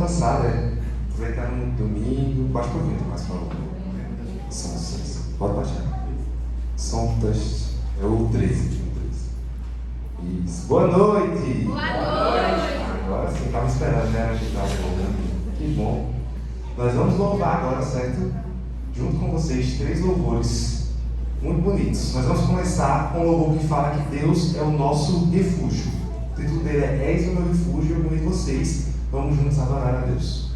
cansado, aproveitar no domingo, baixa para ouvir, mais para o pode baixar. Som teste, é o 13. Isso. Boa noite! Boa noite! Agora sim, estava esperando, né? Agitar um pouco. Que bom. Nós vamos louvar agora, certo? Junto com vocês, 3 louvores muito bonitos. Nós vamos começar com um louvor que fala que Deus é o nosso refúgio. O título dele é Eis o meu refúgio, eu convido vocês. Vamos juntos adorar a Deus.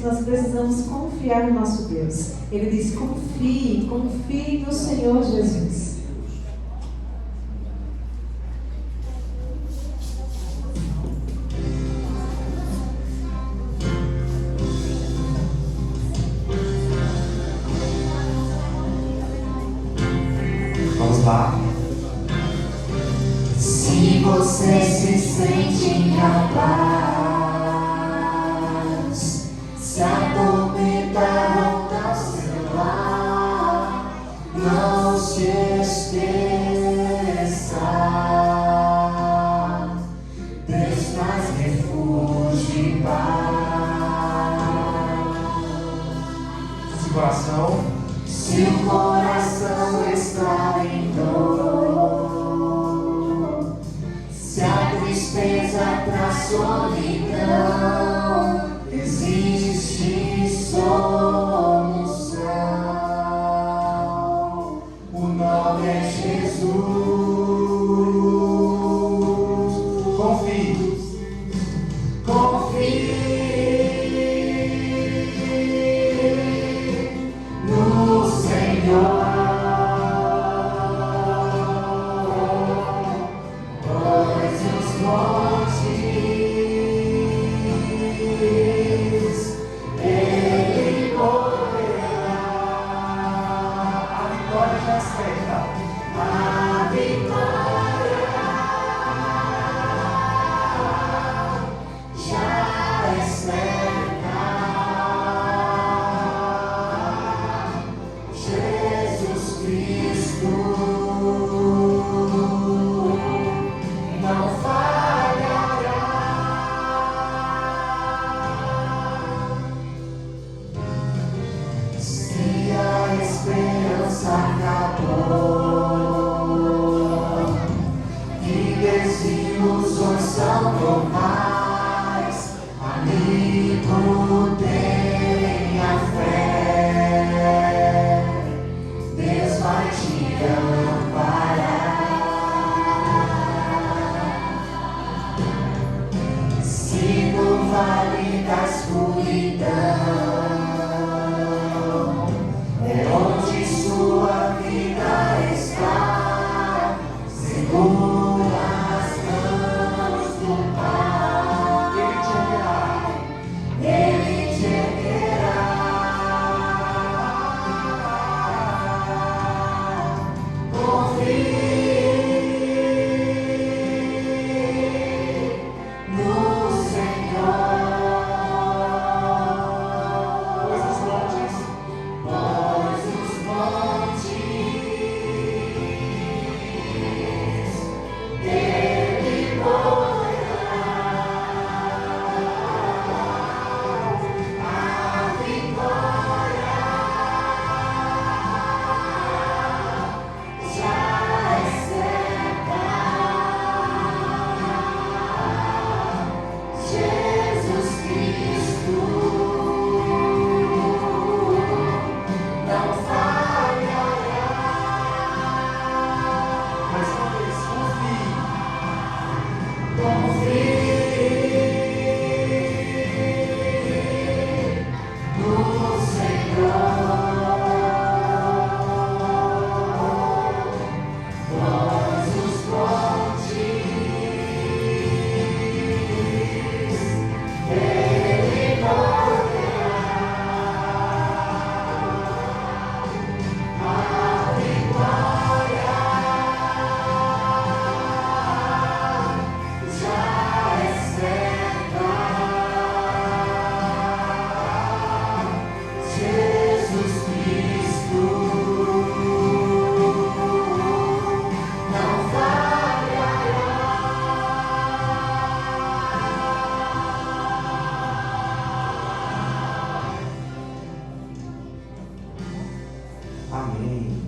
Nós precisamos confiar no nosso Deus. Ele diz: confie no Senhor Jesus. Vamos lá. Se você se sente incapaz, se adormece. coração, se o coração está em dor, se a tristeza traz solidão, existe solução. O nome é Jesus. confie. Confie no Senhor, pois os montes Ele moverá. A vitória já é certa. A vitória já é certa. Jesus Cristo não falhará. Se a esperança acabou e desilusões são normais, amigo, tenha fé, Deus vai te amparar. Se no vale da escuridão é onde sua vida está, segura as mãos do Pai, Ele te erguerá. Confie no Senhor, Pois os montes Ele moverá. A vitória já é certa. Jesus Cristo não falhará. mais uma vez, confie. Confie no Senhor, pois os montes Ele moverá. A vitória já é certa. Jesus Cristo não falhará. Amém.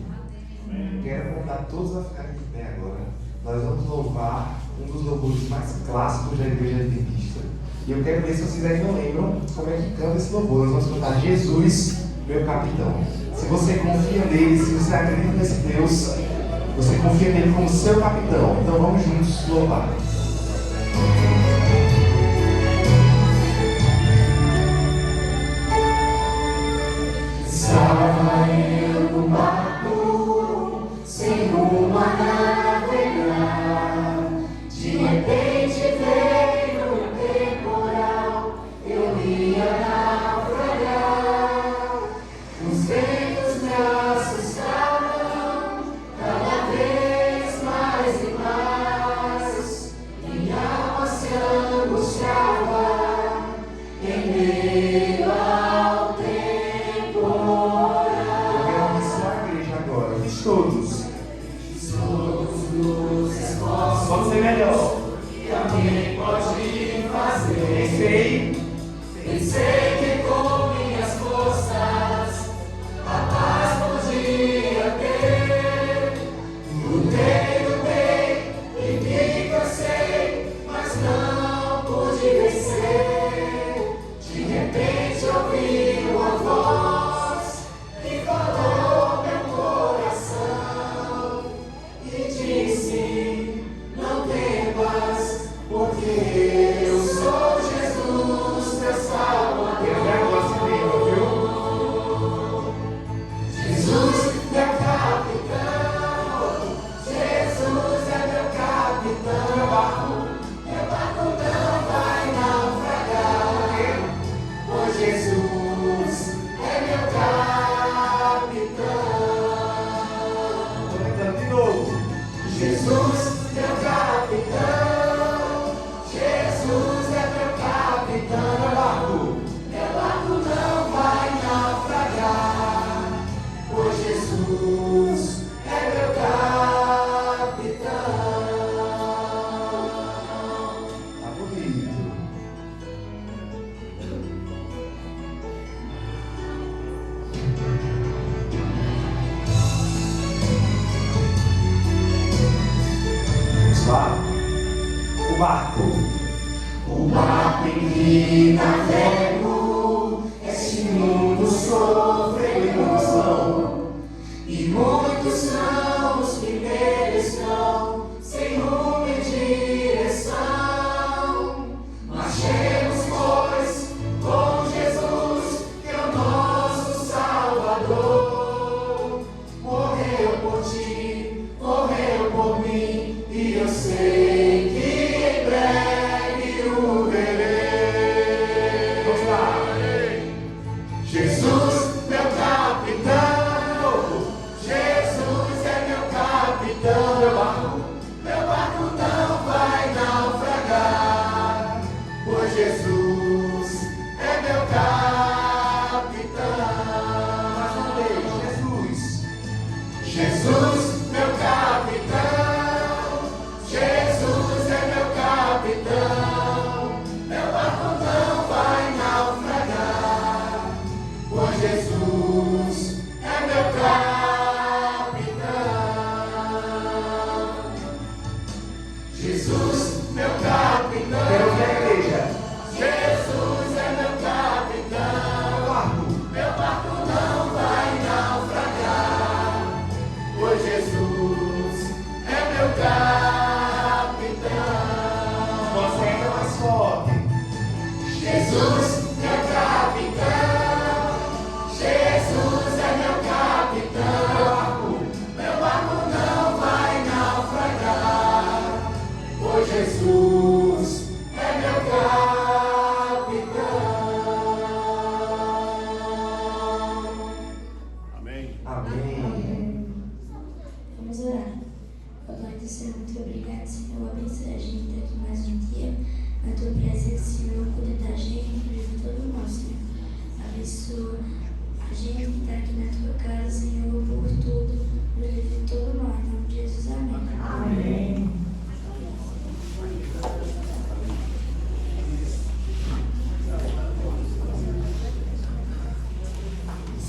Quero convidar todos a ficarem de pé agora. Nós vamos louvar um dos louvores mais clássicos da Igreja Adventista. E eu quero ver se vocês ainda lembram como é que canta esse louvor. Nós vamos cantar Jesus, meu capitão. Se você confia nele, se você acredita nesse Deus, você confia nele como seu capitão. Então vamos juntos louvar. Estava eu no barco, sem rumo a navegar. De repente veio um temporal, eu ia naufragar. Os ventos me assustavam, cada vez mais e mais. Minha alma se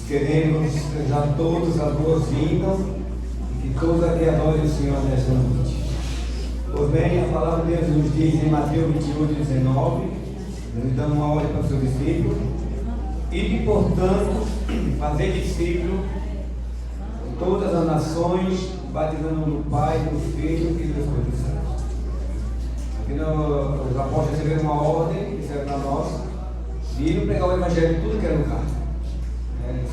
Queremos desejar todos as boas-vindas e que todos aqui adorem o Senhor nesta noite. Pois bem, a palavra de Deus nos diz em Mateus 28:19, nos dando uma ordem para os seus discípulos, e portanto, fazer discípulos de todas as nações, batizando no Pai, no Filho e no Espírito Santo. Aqui os apóstolos receberam uma ordem, que serve para nós, de ir pregar o Evangelho em tudo que é lugar.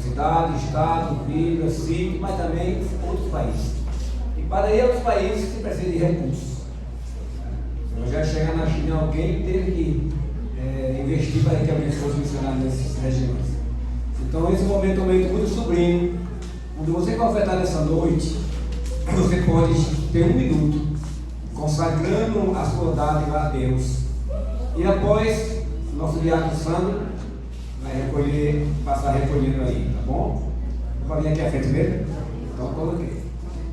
Cidade, estado, vila, sítio, mas também outros países. E para ir a outros países se precisa de recursos. Eu já chegar na China, alguém teve que investir para que abençoe os missionários nessas regiões. Então esse momento é um momento muito sublime, onde você vai ofertar nessa noite, você pode ter 1 minuto consagrando a sua dádiva a Deus. E após, nosso diácono Sandro vai recolher, passar recolhendo aí, tá bom? Vai vir aqui à frente mesmo? Então coloquei.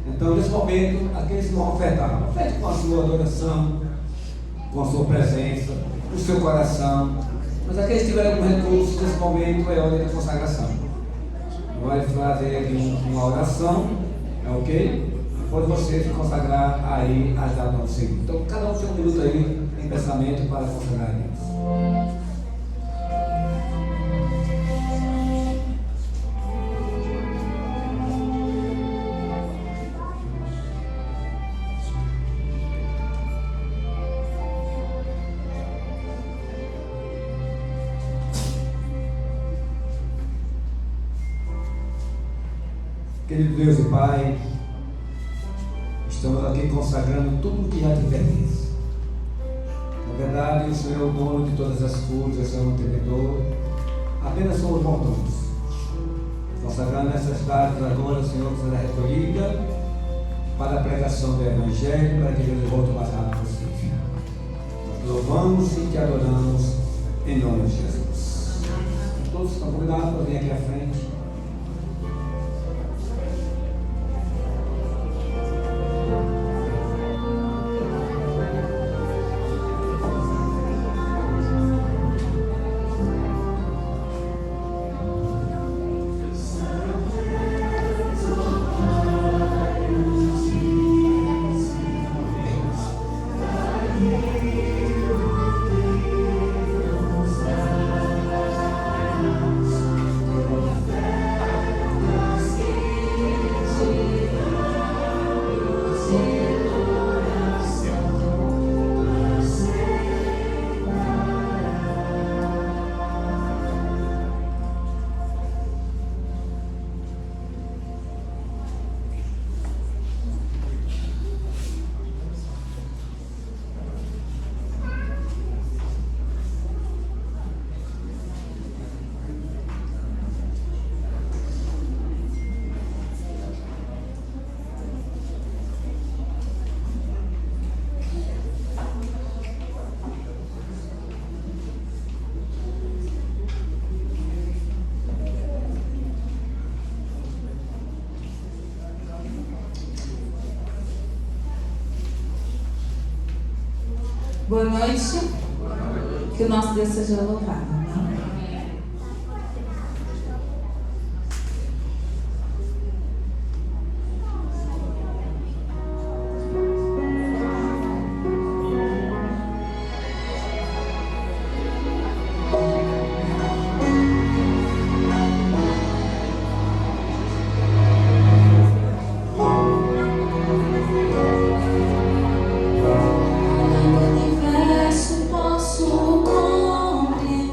Então nesse momento, aqueles que vão ofertar, oferte com a sua adoração, com a sua presença, com o seu coração. Mas aqueles que tiverem algum recurso, nesse momento é hora de consagração. Vai fazer aqui uma oração, é ok? Depois você se consagrar aí às datas do Senhor. Então cada um tem 1 minuto aí em pensamento para consagrar a Deus. Querido Deus e Pai, estamos aqui consagrando tudo o que já te pertence. Na verdade, o Senhor é o dono de todas as coisas, o Senhor é o mantenedor, apenas somos mordomos. Consagrando essas datas agora, Senhor, que será recolhida para a pregação do Evangelho, para que Jesus volte o mais rápido possível. Nós louvamos e te adoramos em nome de Jesus. Todos estão convidados para vir aqui à frente. Boa noite. Que o nosso Deus seja louvado. Posso compreender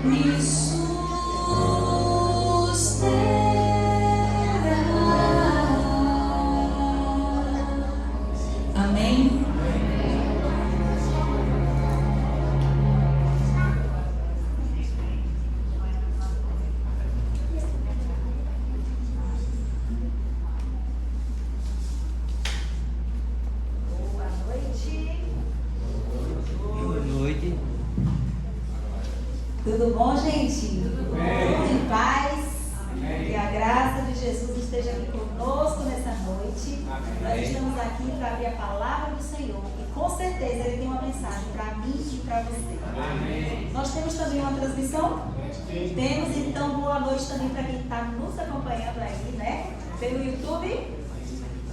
me susterá. Amém? Tudo bom, gente? Tudo em paz? Amém. Que a graça de Jesus esteja aqui conosco nessa noite. Amém. Nós estamos aqui para abrir a palavra do Senhor. E com certeza Ele tem uma mensagem para mim e para você. Amém. Nós temos também uma transmissão? Temos, então, boa noite também para quem está nos acompanhando aí, né? Pelo YouTube.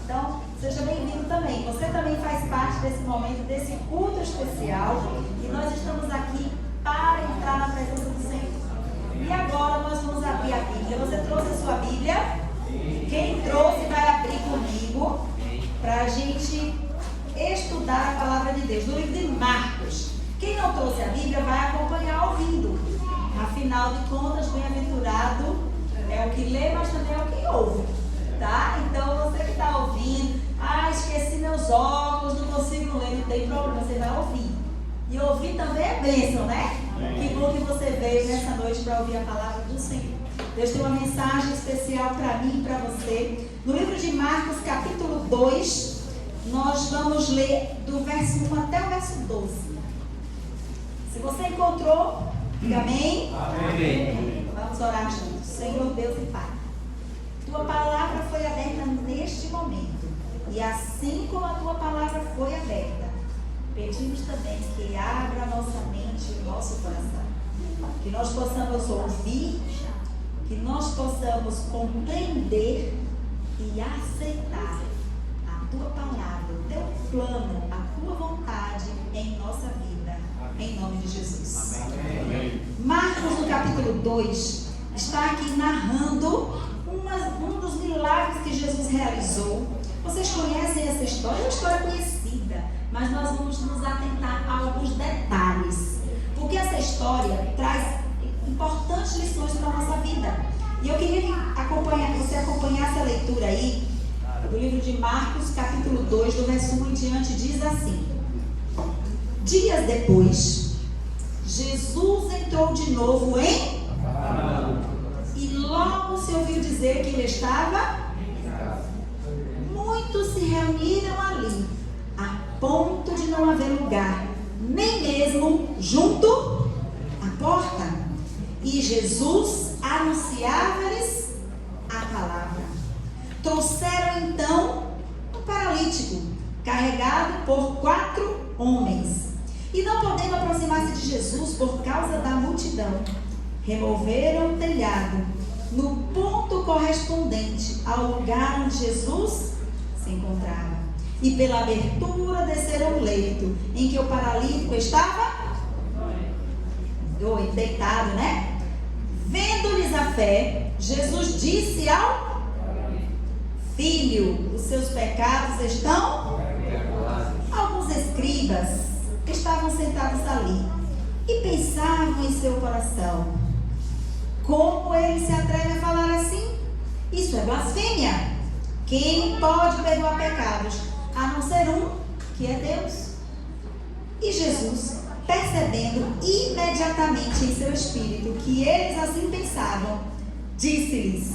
Então, seja bem-vindo também. Você também faz parte desse momento, desse culto especial. E nós estamos aqui para entrar na presença do Senhor. E agora nós vamos abrir a Bíblia. Você trouxe a sua Bíblia? Quem trouxe vai abrir comigo para a gente estudar a palavra de Deus. No livro de Marcos. Quem não trouxe a Bíblia vai acompanhar ouvindo. Afinal de contas, bem-aventurado é o que lê, mas também é o que ouve. Tá? Então você que está ouvindo, esqueci meus óculos, não consigo ler, não tem problema, você vai ouvir. E ouvir também é bênção, né? Que bom que você veio nessa noite para ouvir a palavra do Senhor. Deus tem uma mensagem especial para mim e para você. No livro de Marcos, capítulo 2, nós vamos ler do verso 1 até o verso 12. Se você encontrou, diga amém. Amém. Vamos orar juntos. Senhor Deus e Pai, Tua palavra foi aberta neste momento. E assim como a Tua palavra foi aberta, pedimos também que abra a nossa mente e o nosso coração. Que nós possamos ouvir, que nós possamos compreender e aceitar a Tua palavra, o Teu plano, a Tua vontade em nossa vida. Em nome de Jesus. Amém. Marcos, no capítulo 2, está aqui narrando um dos milagres que Jesus realizou. Vocês conhecem essa história? É uma história conhecida, mas nós vamos nos atentar a alguns detalhes, porque essa história traz importantes lições para a nossa vida. E eu queria que você acompanhasse a leitura aí do livro de Marcos, capítulo 2, do verso 1 em diante, diz assim: Dias depois, Jesus entrou de novo em... E logo se ouviu dizer que ele estava... Muitos se reuniram ali, a ponto de não haver lugar, nem mesmo junto à porta. E Jesus anunciava-lhes a palavra. Trouxeram então um paralítico, carregado por 4 homens. E não podendo aproximar-se de Jesus por causa da multidão, removeram o telhado no ponto correspondente ao lugar onde Jesus se encontrava. E pela abertura desceram o leito em que o paralítico estava deitado, né? Vendo-lhes a fé, Jesus disse ao filho: os seus pecados estão... Alguns escribas estavam sentados ali e pensavam em seu coração: como ele se atreve a falar assim? Isso é blasfêmia. Quem pode perdoar pecados a não ser um, que é Deus? E Jesus, percebendo imediatamente em seu espírito que eles assim pensavam, disse-lhes: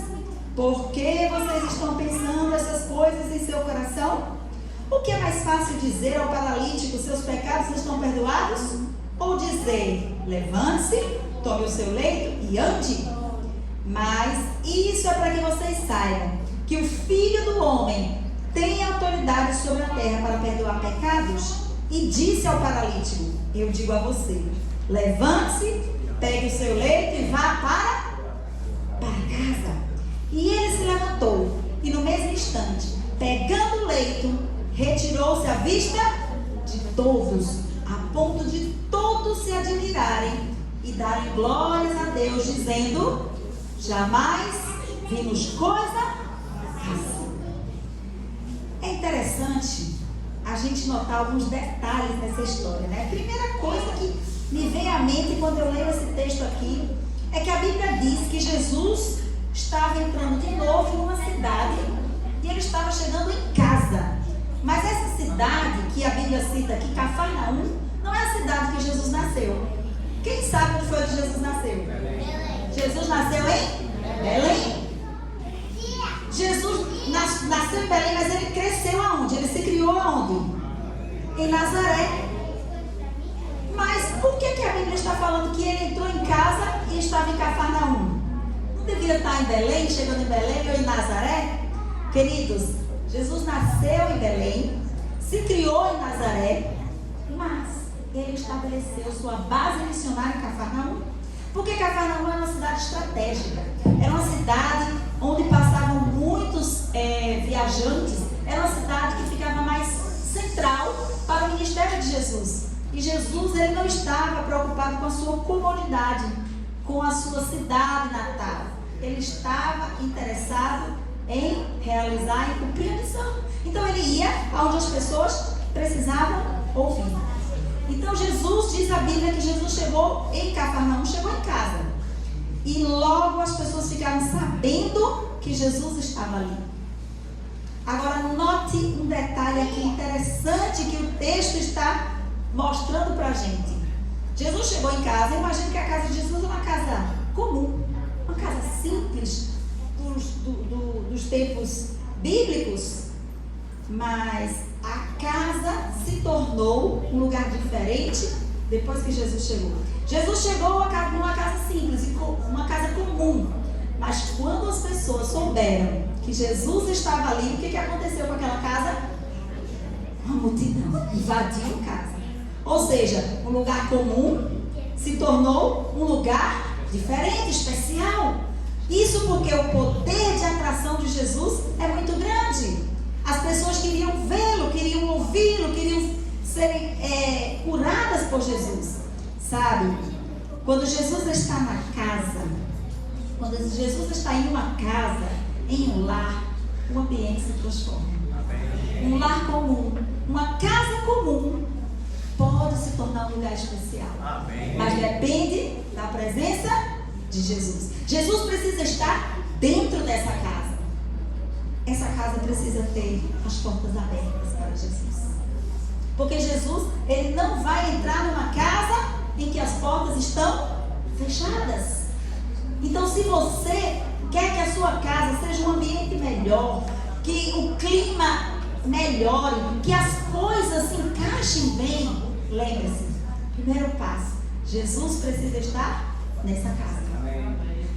por que vocês estão pensando essas coisas em seu coração? O que é mais fácil dizer ao paralítico: seus pecados estão perdoados? Ou dizer: levante-se, tome o seu leito e ande? Mas isso é para que vocês saibam que o Filho do Homem tem autoridade sobre a terra para perdoar pecados. E disse ao paralítico: eu digo a você, levante-se, pegue o seu leito e vá para casa. E ele se levantou e no mesmo instante, pegando o leito, retirou-se à vista de todos, a ponto de todos se admirarem e darem glórias a Deus, dizendo: jamais vimos coisa assim. É interessante a gente notar alguns detalhes nessa história, né? Primeira coisa que me vem à mente quando eu leio esse texto aqui é que a Bíblia diz que Jesus estava entrando de novo em uma cidade e ele estava chegando em casa. Mas essa cidade que a Bíblia cita aqui, Cafarnaum, não é a cidade que Jesus nasceu. Quem sabe onde foi que Jesus nasceu? Jesus nasceu em Belém. Jesus nasceu em Belém, mas ele cresceu aonde? Ele se criou aonde? Em Nazaré. Mas por que a Bíblia está falando que ele entrou em casa e estava em Cafarnaum? Não deveria estar em Belém, chegando em Belém ou em Nazaré? Queridos, Jesus nasceu em Belém, se criou em Nazaré, mas ele estabeleceu sua base missionária em Cafarnaum. Porque Cafarnaum era uma cidade estratégica, era uma cidade onde passavam muitos viajantes, era uma cidade que ficava mais central para o ministério de Jesus. E Jesus, ele não estava preocupado com a sua comunidade, com a sua cidade natal. Ele estava interessado em realizar e cumprir a missão. Então ele ia onde as pessoas precisavam ouvir. Então Jesus, diz a Bíblia que Jesus chegou em Cafarnaum, chegou em casa. E logo as pessoas ficaram sabendo que Jesus estava ali. Agora note um detalhe aqui interessante que o texto está mostrando para a gente. Jesus chegou em casa, eu imagino que a casa de Jesus é uma casa comum, uma casa simples dos tempos bíblicos, mas a casa se tornou um lugar diferente depois que Jesus chegou. Jesus chegou numa casa simples, uma casa comum, mas quando as pessoas souberam que Jesus estava ali, o que aconteceu com aquela casa? Uma multidão invadiu a casa. Ou seja, um lugar comum se tornou um lugar diferente, especial. Isso porque o poder de atração de Jesus é muito grande. As pessoas queriam vê-lo, queriam ouvi-lo, queriam serem curadas por Jesus. Sabe? Quando Jesus está na casa, quando Jesus está em uma casa, em um lar, o ambiente se transforma. Um lar comum, uma casa comum, pode se tornar um lugar especial. Amém. Mas depende da presença de Jesus. Jesus precisa estar dentro dessa casa. Essa casa precisa ter as portas abertas para Jesus. Porque Jesus, ele não vai entrar numa casa em que as portas estão fechadas. Então, se você quer que a sua casa seja um ambiente melhor, que o clima melhore, que as coisas se encaixem bem, lembre-se, primeiro passo, Jesus precisa estar nessa casa.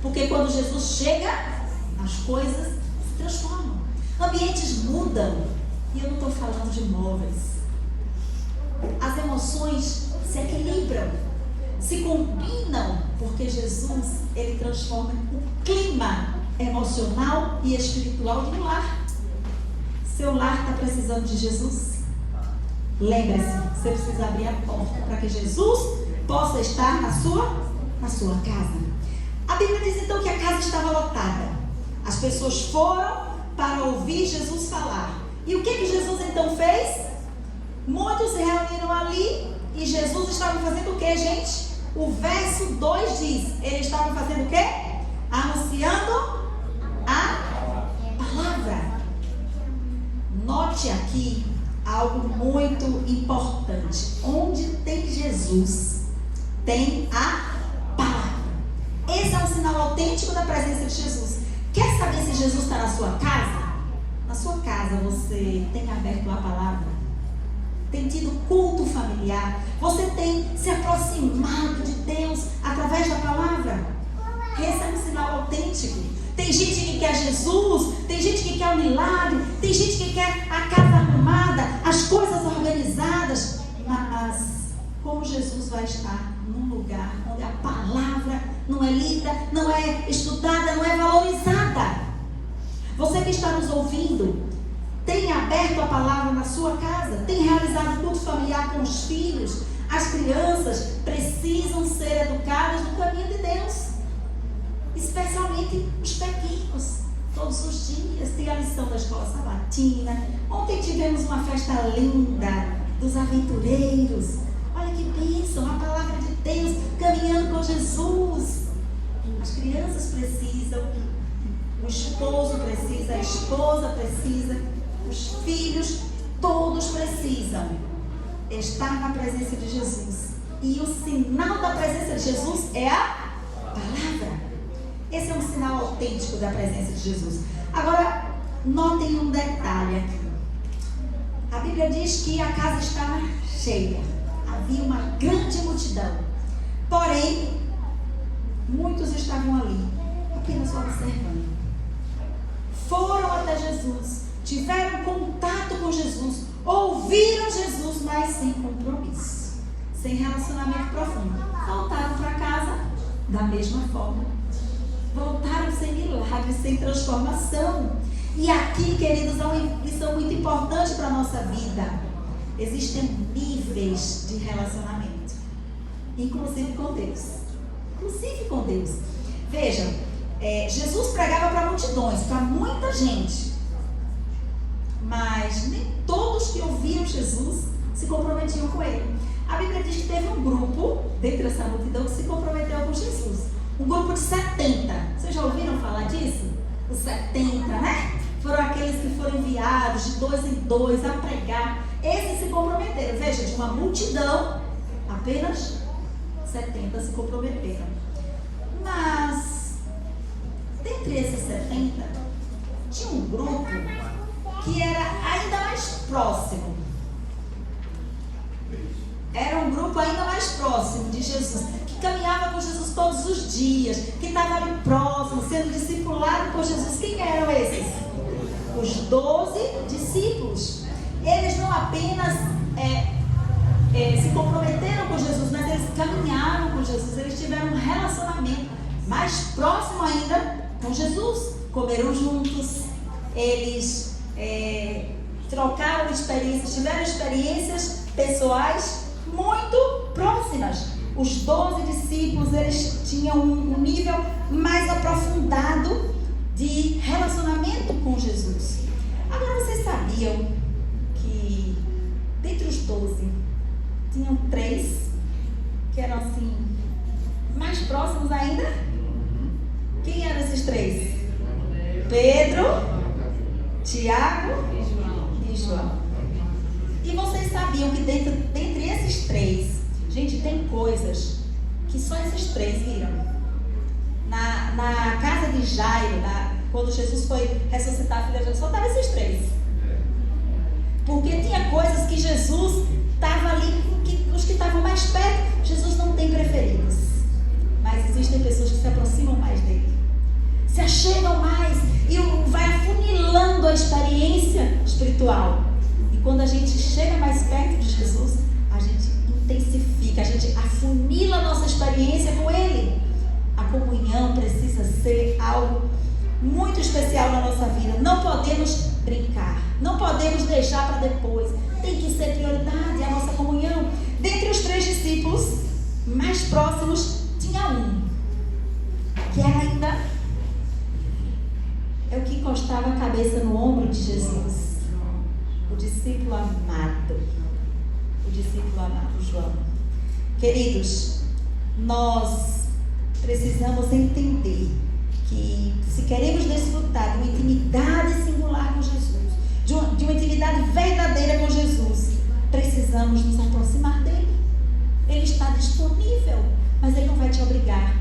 Porque quando Jesus chega, as coisas se transformam. Ambientes mudam. E eu não estou falando de móveis. As emoções se equilibram, se combinam, porque Jesus, ele transforma o clima emocional e espiritual de um lar. Seu lar está precisando de Jesus? Lembre-se, você precisa abrir a porta para que Jesus possa estar na sua casa. A Bíblia diz então que a casa estava lotada. As pessoas foram para ouvir Jesus falar. E o que Jesus então fez? Muitos se reuniram ali e Jesus estava fazendo o que, gente? O verso 2 diz, ele estava fazendo o quê? Anunciando a palavra. Note aqui algo muito importante. Onde tem Jesus, tem a palavra. Esse é um sinal autêntico da presença de Jesus. Quer saber se Jesus está na sua casa? Na sua casa você tem aberto a palavra? Tem tido culto familiar? Você tem se aproximado de Deus através da palavra? Esse é um sinal autêntico. Tem gente que quer Jesus, tem gente que quer o milagre, tem gente que quer a casa arrumada, as coisas organizadas. Mas como Jesus vai estar num lugar onde a palavra não é lida, não é estudada, não é valorizada? Você que está nos ouvindo, tem aberto a palavra na sua casa? Tem realizado culto familiar com os filhos? As crianças precisam ser educadas no caminho de Deus, especialmente os pequenos. Todos os dias tem a lição da escola sabatina. Ontem tivemos uma festa linda dos aventureiros. Olha que bênção, a palavra de Deus caminhando com Jesus. As crianças precisam, o esposo precisa, a esposa precisa, os filhos, todos precisam estar na presença de Jesus. E o sinal da presença de Jesus é a palavra. Esse é um sinal autêntico da presença de Jesus. Agora, notem um detalhe aqui. A Bíblia diz que a casa estava cheia. Havia uma grande multidão. Porém, muitos estavam ali, apenas observando. Foram até Jesus, tiveram contato com Jesus, ouviram Jesus, mas sem compromisso, sem relacionamento profundo. Voltaram para casa da mesma forma. Voltaram sem milagres, sem transformação. E aqui, queridos, é uma lição muito importante para a nossa vida. Existem níveis de relacionamento, inclusive com Deus. Inclusive com Deus. Vejam, Jesus pregava para multidões, para muita gente. Mas nem todos que ouviam Jesus se comprometiam com ele. A Bíblia diz que teve um grupo, dentre essa multidão, que se comprometeu com Jesus. Um grupo de 70. Vocês já ouviram falar disso? Os 70, né? Foram aqueles que foram enviados de 2 em 2 a pregar. Esses se comprometeram. Veja, de uma multidão, apenas 70 se comprometeram. Mas, dentre esses 70, tinha um grupo que era ainda mais próximo. Era um grupo ainda mais próximo de Jesus, que caminhava com Jesus todos os dias, que estava ali próximo, sendo discipulado por Jesus. Quem eram esses? Os 12 discípulos. Eles não apenas se comprometeram com Jesus, mas eles caminharam com Jesus. Eles tiveram um relacionamento mais próximo ainda com Jesus. Comeram juntos, eles trocaram experiências, tiveram experiências pessoais muito próximas. Os 12 discípulos, eles tinham um nível mais aprofundado de relacionamento com Jesus. Agora, vocês sabiam que dentre os 12 tinham 3 que eram assim mais próximos ainda? Quem eram esses 3? Pedro, Tiago e João. E vocês sabiam que dentre esses 3, gente, tem coisas que só esses 3 viram. Na casa de Jairo, quando Jesus foi ressuscitar a filha de Jesus, só estavam esses 3. Porque tinha coisas que Jesus estava ali, os que estavam mais perto. Jesus não tem preferidos, mas existem pessoas que se aproximam mais dele, se achegam mais e vai afunilando a experiência espiritual. E quando a gente chega mais perto de Jesus, a gente intensifica, a gente afunila a nossa experiência com ele. A comunhão precisa ser algo muito especial na nossa vida. Não podemos brincar, não podemos deixar para depois. Tem que ser prioridade a nossa comunhão. Dentre os 3 discípulos mais próximos, tinha um que era ainda o que encostava a cabeça no ombro de Jesus. O discípulo amado. O discípulo amado, João. Queridos, nós precisamos entender que se queremos desfrutar de uma intimidade singular com Jesus, de uma intimidade verdadeira com Jesus, precisamos nos aproximar dele. Ele está disponível, mas ele não vai te obrigar.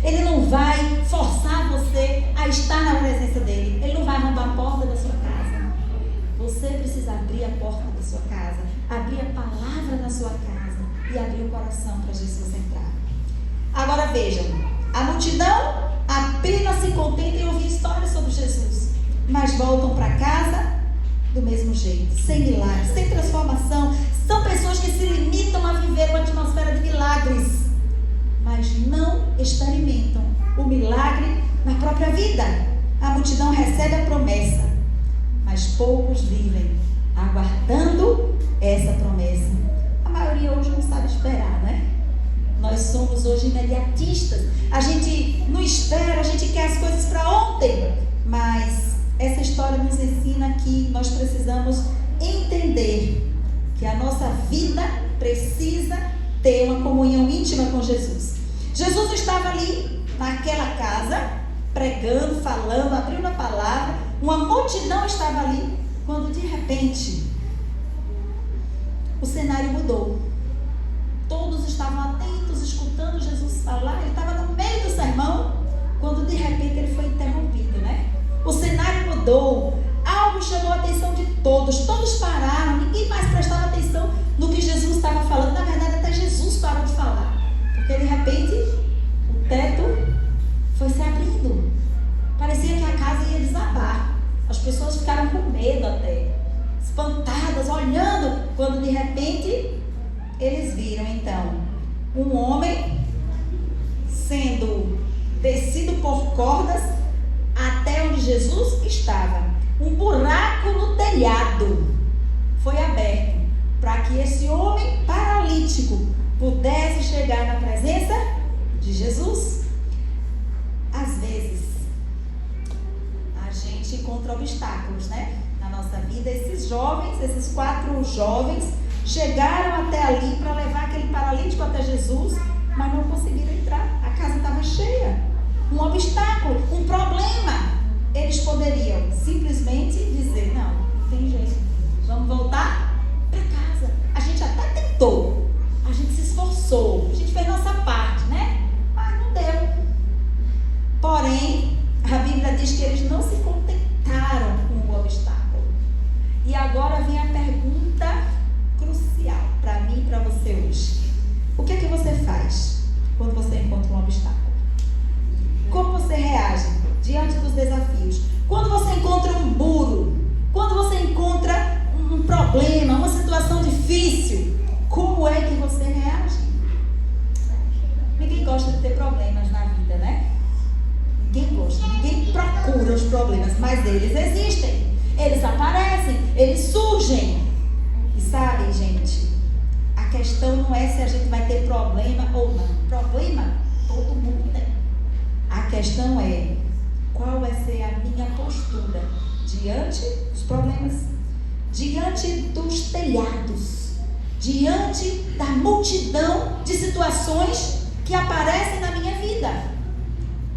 Ele não vai forçar você a estar na presença dele. Ele não vai arrombar a porta da sua casa. Você precisa abrir a porta da sua casa, abrir a palavra na sua casa e abrir o coração para Jesus entrar. Agora vejam, a multidão apenas se contenta em ouvir histórias sobre Jesus, mas voltam para casa do mesmo jeito, sem milagres, sem transformação. São pessoas que se limitam a viver uma atmosfera de milagres, mas não experimentam o milagre na própria vida. A multidão recebe a promessa, mas poucos vivem aguardando essa promessa. A maioria hoje não sabe esperar, né? Nós somos hoje imediatistas. A gente não espera, a gente quer as coisas para ontem. Mas essa história nos ensina que nós precisamos entender que a nossa vida precisa ter uma comunhão íntima com Jesus. Jesus estava ali naquela casa, pregando, falando, abrindo a palavra. Uma multidão estava ali, quando de repente o cenário mudou. Todos estavam atentos, escutando Jesus falar. Ele estava no meio do sermão, quando de repente ele foi interrompido, né? O cenário mudou. Algo chamou a atenção de todos. Todos pararam. Ninguém mais prestava atenção no que Jesus estava falando. Na verdade, até Jesus parou de falar. Porque de repente, o teto foi se abrindo. Parecia que a casa ia desabar. As pessoas ficaram com medo até. Espantadas, olhando. Quando de repente, eles viram então um homem sendo descido por cordas até onde Jesus estava. Um buraco no telhado foi aberto para que esse homem paralítico pudesse chegar na presença de Jesus. Às vezes, a gente encontra obstáculos, né? Na nossa vida. Esses 4 jovens, chegaram até ali para levar aquele paralítico até Jesus, mas não conseguiram entrar. A casa estava cheia. Um obstáculo, um problema. Eles poderiam simplesmente dizer: não, não tem jeito, vamos voltar para casa. A gente até tentou, a gente se esforçou, a gente fez nossa parte, né? Mas não deu. Porém, a Bíblia diz que eles não se contentaram com o obstáculo. E agora vem a pergunta crucial para mim e para você hoje. O que é que você faz quando você encontra um obstáculo? Como você reage diante dos desafios? Quando você encontra um muro, quando você encontra um problema, uma situação difícil, como é que você reage? Ninguém gosta de ter problemas na vida, né? Ninguém gosta, ninguém procura os problemas, mas eles existem, eles aparecem, eles surgem. E sabe, gente, a questão não é se a gente vai ter problema ou não. Problema, todo mundo tem. A questão é, qual vai ser a minha postura diante dos problemas, diante dos telhados, diante da multidão de situações que aparecem na minha vida?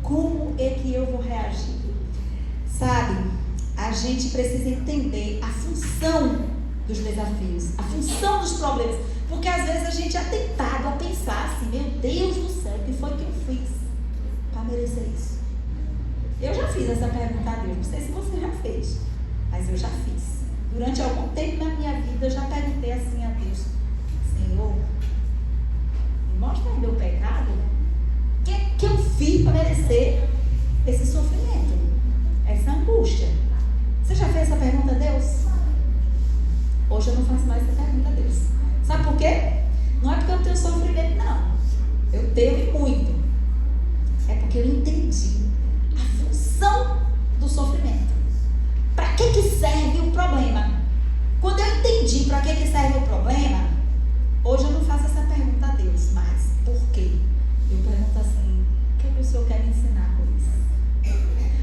Como é que eu vou reagir? Sabe, a gente precisa entender a função dos desafios, a função dos problemas, porque às vezes a gente é tentado a pensar assim: meu Deus do céu, o que foi que eu fiz para merecer isso? Eu já fiz essa pergunta a Deus, não sei se você já fez, mas eu já fiz. Durante algum tempo na minha vida eu já perguntei assim a Deus: Senhor, me mostra o meu pecado, o que eu fiz para merecer esse sofrimento, essa angústia? Você já fez essa pergunta a Deus? Hoje eu não faço mais essa pergunta a Deus. Sabe por quê? Não é porque eu tenho sofrimento, não. Eu tenho e muito. É porque eu entendi a função do sofrimento. Para que serve o problema? Quando eu entendi para que serve o problema, hoje eu não faço essa pergunta a Deus, mas por quê? Eu pergunto assim: o que o Senhor quer me ensinar com isso?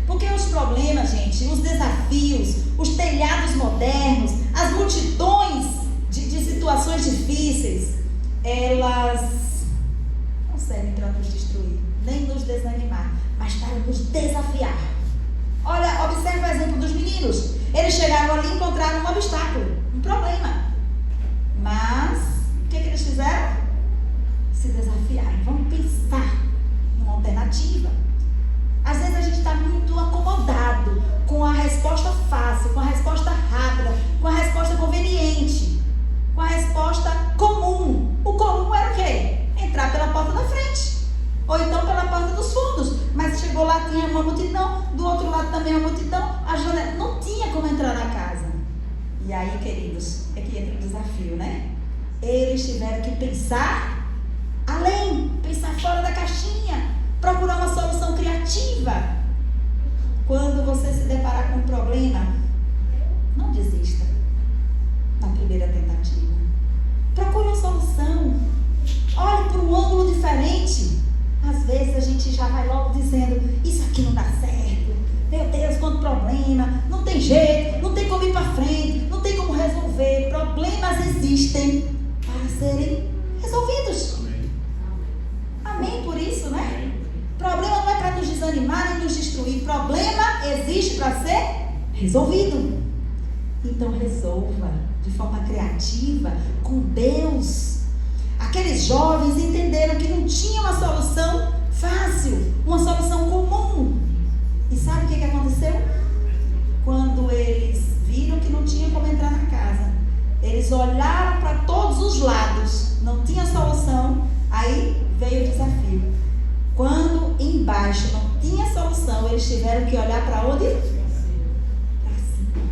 Porque os problemas, gente, os desafios, os telhados modernos, as multidões de situações difíceis, elas não servem para nos destruir, nem nos desanimar, mas para nos desafiar. Olha, observe o exemplo dos meninos. Eles chegaram ali e encontraram um obstáculo, um problema. Mas, o que eles fizeram? Se desafiaram. Vamos pensar numa alternativa. Às vezes a gente está muito acomodado com a resposta fácil, com a resposta rápida, com a resposta conveniente, com a resposta comum. O comum era o quê? Entrar pela porta da frente, ou então pela porta dos fundos. Mas chegou lá, tinha uma multidão, do outro lado também uma multidão, a janela não tinha como entrar na casa. E aí, queridos, é que entra o desafio, né? Eles tiveram que pensar além, pensar fora da caixinha, procurar uma solução criativa. Quando você se deparar com um problema, não desista na primeira tentativa. Procure uma solução. Olhe para um ângulo diferente. Às vezes a gente já vai logo dizendo: isso aqui não dá certo. Meu Deus, quando resolvido. Então resolva de forma criativa com Deus. Aqueles jovens entenderam que não tinha uma solução fácil, uma solução comum. E sabe o que aconteceu? Quando eles viram que não tinha como entrar na casa, eles olharam para todos os lados, não tinha solução. Aí veio o desafio. Quando embaixo não tinha solução, eles tiveram que olhar para onde? Para cima.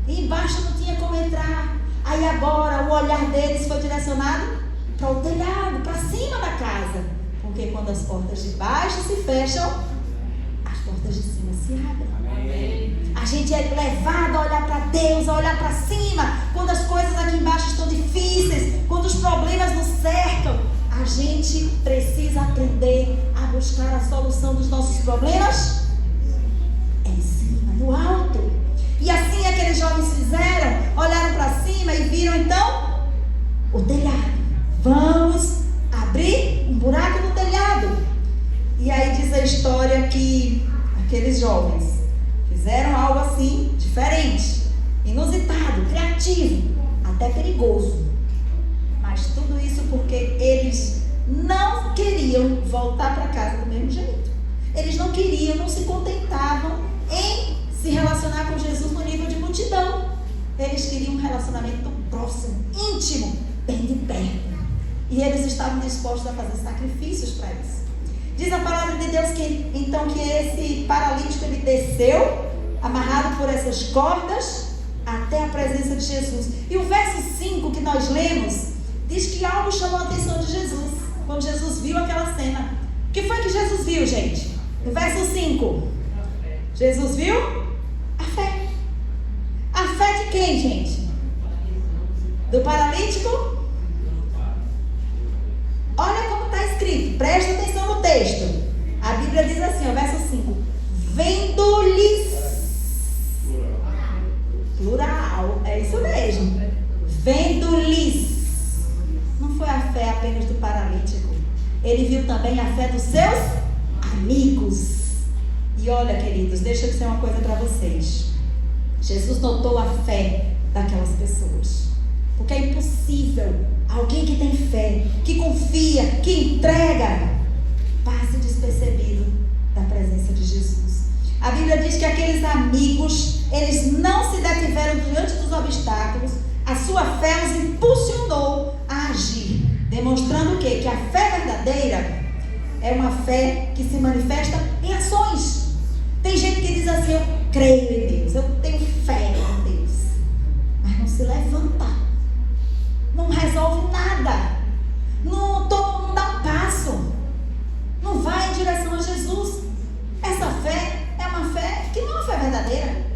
E embaixo não tinha como entrar. Aí agora o olhar deles foi direcionado para o telhado, para cima da casa. Porque quando as portas de baixo se fecham, as portas de cima se abrem. Amém. A gente é levado a olhar para Deus, a olhar para cima. Quando as coisas aqui embaixo estão difíceis, quando os problemas nos cercam, a gente precisa aprender a buscar a solução dos nossos problemas em cima, no alto. E assim aqueles jovens fizeram, olharam para cima e viram então o telhado. Vamos abrir um buraco no telhado. E aí diz a história que aqueles jovens fizeram algo assim, diferente, inusitado, criativo, até perigoso. Mas tudo isso porque eles não queriam voltar para casa do mesmo jeito. Eles não queriam, não se contentavam em se relacionar com Jesus no nível de multidão. Eles queriam um relacionamento próximo, íntimo, bem de perto. E eles estavam dispostos a fazer sacrifícios para isso. Diz a palavra de Deus que então que esse paralítico ele desceu, amarrado por essas cordas, até a presença de Jesus. E o verso 5 que nós lemos diz que algo chamou a atenção de Jesus quando Jesus viu aquela cena. O que foi que Jesus viu, gente? No verso 5, Jesus viu a fé. A fé de quem, gente? Do paralítico? Olha como está escrito, presta atenção no texto. A Bíblia diz assim, o verso 5: vendo-lhes, plural, é isso mesmo, vendo-lhes. Não foi a fé apenas do paralítico, ele viu também a fé dos seus amigos. E olha, queridos, deixa eu dizer uma coisa para vocês. Jesus notou a fé daquelas pessoas, porque é impossível alguém que tem fé, que confia, que entrega, passe despercebido da presença de Jesus. A Bíblia diz que aqueles amigos, eles não se detiveram diante dos obstáculos. A sua fé os impulsionou a agir, demonstrando o quê? Que a fé verdadeira é uma fé que se manifesta em ações. Tem gente que diz assim, eu creio em Deus, eu tenho fé em Deus, mas não se levanta, não resolve nada, não dá um passo, não vai em direção a Jesus. Essa fé é uma fé que não é uma fé verdadeira.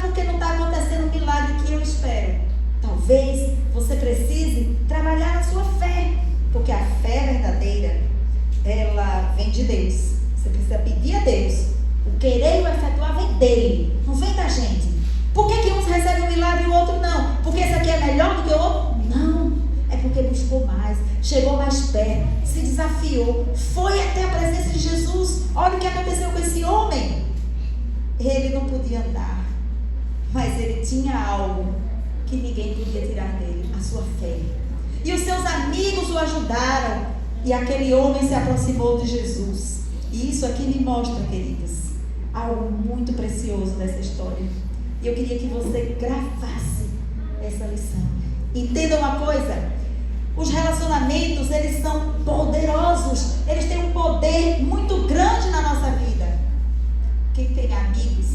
Porque não está acontecendo o milagre que eu espero. Talvez você precise trabalhar na sua fé, porque a fé verdadeira, ela vem de Deus. Você precisa pedir a Deus. O querer e o efetuar vem dele, não vem da gente. Por que uns recebem um milagre e o outro não? Porque esse aqui é melhor do que o outro? Não, é porque buscou mais, chegou mais perto, se desafiou, foi até a presença de Jesus. Olha o que aconteceu com esse homem. Ele não podia andar, mas ele tinha algo que ninguém podia tirar dele, a sua fé. E os seus amigos o ajudaram, e aquele homem se aproximou de Jesus. E isso aqui me mostra, queridos, algo muito precioso dessa história. E eu queria que você gravasse essa lição. Entenda uma coisa: os relacionamentos, eles são poderosos, eles têm um poder muito grande na nossa vida. Quem tem amigos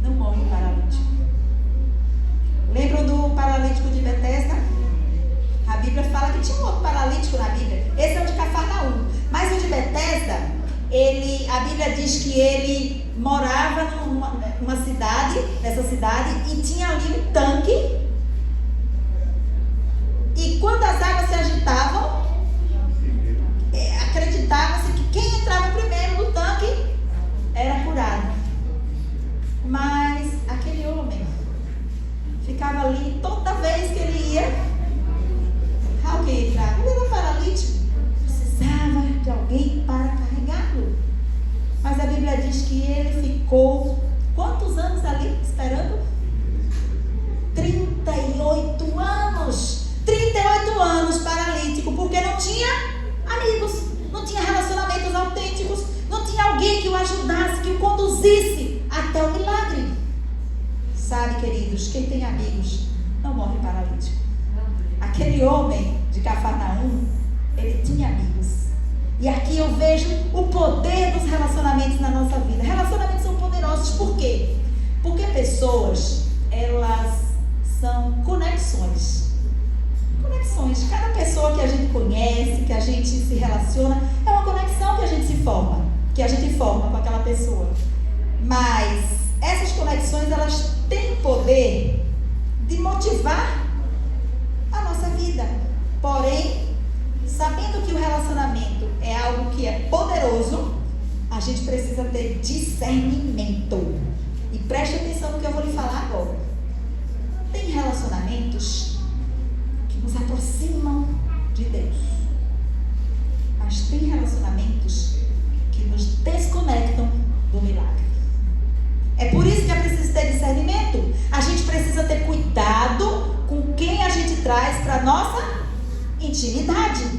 não morre paralítico. Lembram do paralítico de Betesda? A Bíblia fala que tinha um outro paralítico na Bíblia. Esse é o de Cafarnaum. Mas o de Betesda, a Bíblia diz que ele morava numa cidade, nessa cidade, e tinha ali um tanque. E quando as águas se agitavam, acreditava-se que quem entrava primeiro no tanque era curado. Mas aquele homem ficava ali toda vez que ele ia. Alguém entrava, ele era paralítico, precisava de alguém para carregá-lo. Mas a Bíblia diz que ele ficou quanto quantos anos ali esperando? 38 anos. 38 anos paralítico, porque não tinha amigos, não tinha relacionamentos autênticos, não tinha alguém que o ajudasse, que o conduzisse até o milagre. Sabe, queridos, quem tem amigos não morre paralítico. Aquele homem de Cafarnaum, ele tinha amigos. E aqui eu vejo o poder dos relacionamentos na nossa vida. Relacionamentos são poderosos, por quê? Porque pessoas, elas são conexões. Conexões. Cada pessoa que a gente conhece, que a gente se relaciona, é uma conexão que a gente forma com aquela pessoa. Mas essas conexões, elas têm poder de motivar a nossa vida. Porém, sabendo que o relacionamento é algo que é poderoso, a gente precisa ter discernimento. E preste atenção no que eu vou lhe falar agora. Tem relacionamentos que nos aproximam de Deus, mas tem relacionamentos que nos desconectam do milagre. É por isso que é preciso ter discernimento. A gente precisa ter cuidado com quem a gente traz para a nossa intimidade.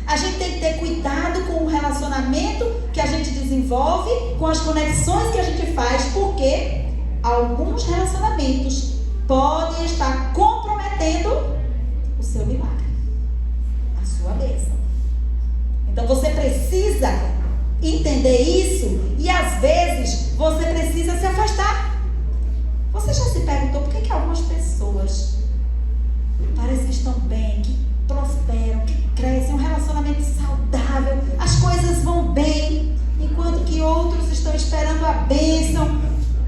A gente tem que ter cuidado com o relacionamento que a gente desenvolve, com as conexões que a gente faz, porque alguns relacionamentos podem estar comprometendo o seu milagre, a sua bênção. Então você precisa entender isso, e às vezes você precisa se afastar. Você já se perguntou por que algumas pessoas parecem que estão bem, que prosperam, que crescem, um relacionamento saudável, as coisas vão bem, enquanto que outros estão esperando a bênção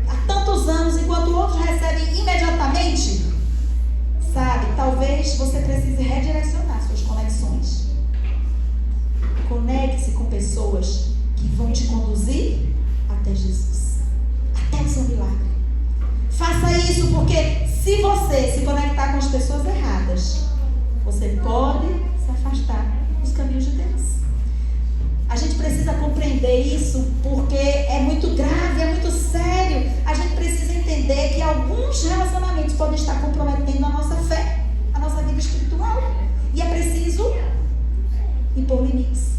há tantos anos, enquanto outros recebem imediatamente? Sabe, talvez você precise redirecionar suas conexões. Conecte-se com pessoas que vão te conduzir até Jesus, até o seu milagre. Faça isso, porque se você se conectar com as pessoas erradas, você pode se afastar dos caminhos de Deus. A gente precisa compreender isso, porque é muito grave, é muito sério. A gente precisa entender que alguns relacionamentos podem estar comprometendo a nossa fé, a nossa vida espiritual. E é preciso impor limites.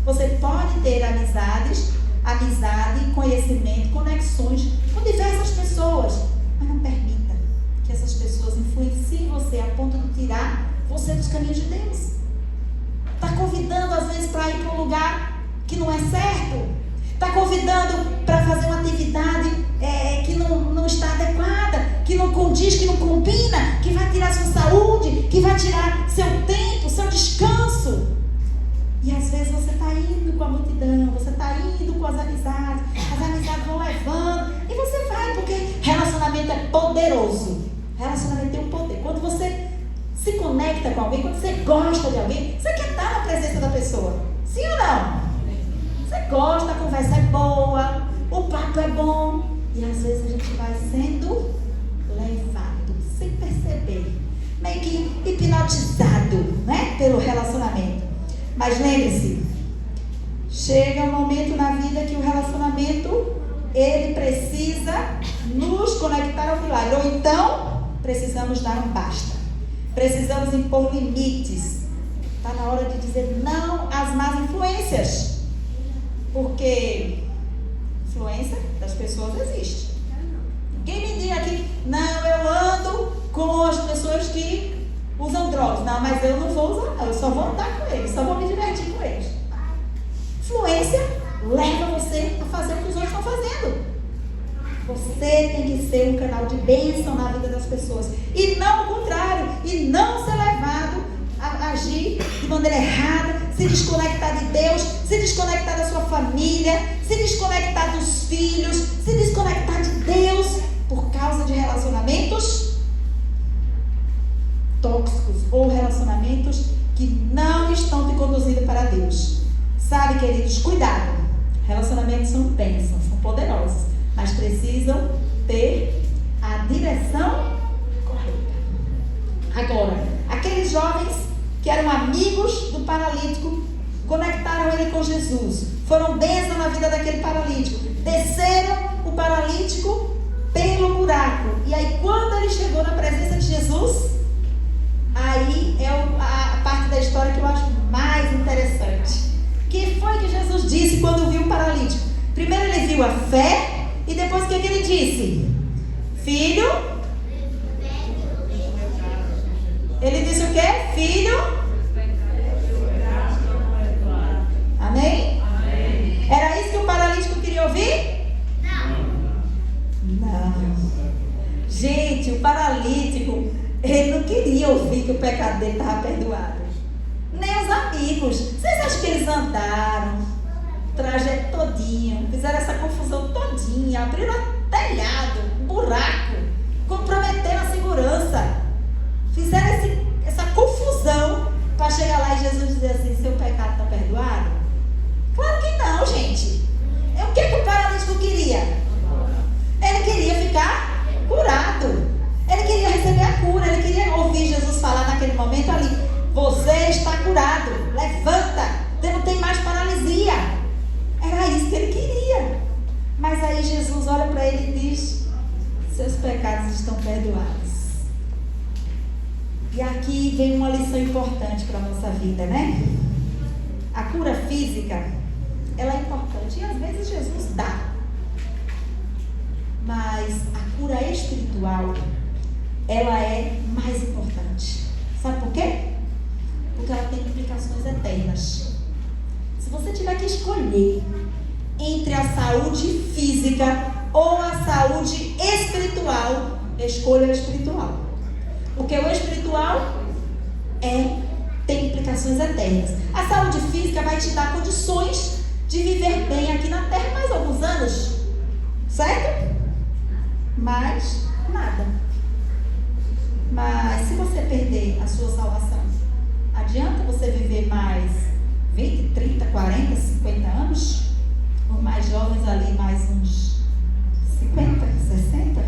Você pode ter amizade, conhecimento, conexões com diversas pessoas, mas não permita que essas pessoas influenciem você a ponto de tirar você dos caminhos de Deus. Está convidando às vezes para ir para um lugar que não é certo. Está convidando para fazer uma atividade que não está adequada, que não condiz, que não combina, que vai tirar sua saúde, que vai tirar seu tempo, seu descanso. E às vezes você está indo com a multidão, você está indo com as amizades vão levando, e você vai, porque relacionamento é poderoso. Relacionamento tem um poder. Quando você se conecta com alguém, quando você gosta de alguém, você quer estar na presença da pessoa. Sim ou não? Você gosta, a conversa é boa, o papo é bom. E às vezes a gente vai sendo levado, sem perceber, meio que hipnotizado, né, pelo relacionamento. Mas lembre-se, chega um momento na vida que o relacionamento, ele precisa nos conectar ao milagre. Ou então, precisamos dar um basta. Precisamos impor limites. Está na hora de dizer não às más influências. Porque influência das pessoas existe. Ninguém me diga aqui, não, eu ando com as pessoas que usam drogas. Não, mas eu não vou usar, não. Eu só vou andar com eles, só vou me divertir com eles. Influência leva você a fazer o que os outros estão fazendo. Você tem que ser um canal de bênção na vida das pessoas. E não o contrário. E não ser levado a agir de maneira errada, se desconectar de Deus, se desconectar da sua família, se desconectar dos filhos, se desconectar de Deus por causa de relacionamentos tóxicos ou relacionamentos que não estão te conduzindo para Deus. Sabe, queridos, cuidado. Relacionamentos são bênçãos, são poderosos, mas precisam ter a direção correta. Agora, aqueles jovens que eram amigos do paralítico, conectaram ele com Jesus, foram bênçãos na vida daquele paralítico, desceram o paralítico pelo buraco. E aí, quando ele chegou na presença de Jesus, aí é a parte da história que eu acho mais interessante. O que foi que Jesus disse quando viu o paralítico? Primeiro ele viu a fé, e depois o que ele disse? Filho. Ele disse o quê? Filho. Amém? Era isso que o paralítico queria ouvir? Não. Gente, o paralítico, ele não queria ouvir que o pecado dele estava perdoado. Nem os amigos. Vocês acham que eles andaram o trajeto todinho, fizeram essa confusão todinha, abriram telhado, buraco, comprometeram a segurança, fizeram essa confusão para chegar lá e Jesus dizer assim: seu pecado está perdoado? Claro que não, gente. O que o paralítico queria? Ele queria ficar curado. Ele queria receber a cura. Ele queria ouvir Jesus falar naquele momento ali: você está curado, levanta, você não tem mais paralisia. Era isso que ele queria. Mas aí Jesus olha para ele e diz: seus pecados estão perdoados. E aqui vem uma lição importante para a nossa vida, né? A cura física, ela é importante e às vezes Jesus dá. Mas a cura espiritual, ela é mais importante. Sabe por quê? Porque ela tem implicações eternas. Se você tiver que escolher entre a saúde física ou a saúde espiritual, escolha a espiritual. Porque o espiritual tem implicações eternas. A saúde física vai te dar condições de viver bem aqui na Terra mais alguns anos, certo? Mas nada. Mas se você perder a sua salvação, adianta você viver mais 20, 30, 40, 50 anos? Os mais jovens ali mais uns 50, 60?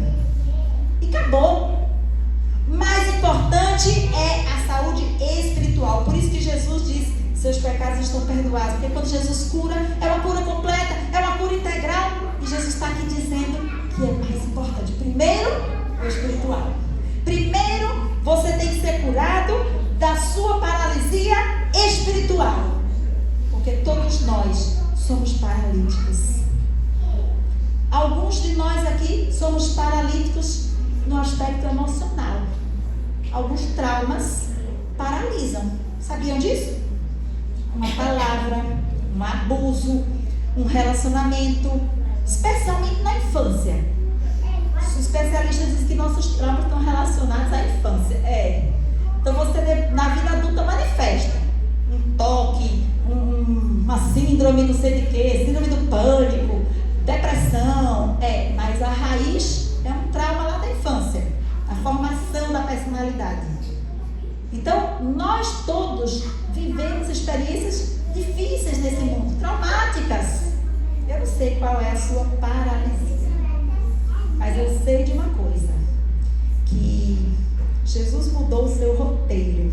E acabou. Mais importante é a saúde espiritual. Por isso que Jesus diz: seus pecados estão perdoados. Porque quando Jesus cura, é uma cura completa, é uma cura integral. E Jesus está aqui dizendo que é mais importante. Primeiro, o espiritual. Primeiro, você tem que ser curado da sua paralisia espiritual. Porque todos nós somos paralíticos. Alguns de nós aqui somos paralíticos no aspecto emocional. Alguns traumas paralisam. Sabiam disso? Uma palavra, um abuso, um relacionamento, especialmente na infância. Os especialistas dizem que nossos traumas estão relacionados à infância. Então você na vida adulta manifesta um toque, uma síndrome não sei de quê, síndrome do pânico, depressão. Mas a raiz é um trauma lá da infância, a formação da personalidade. Então nós todos vivemos experiências difíceis nesse mundo, traumáticas. Eu não sei qual é a sua paralisia, mas eu sei de uma coisa, que Jesus mudou o seu roteiro,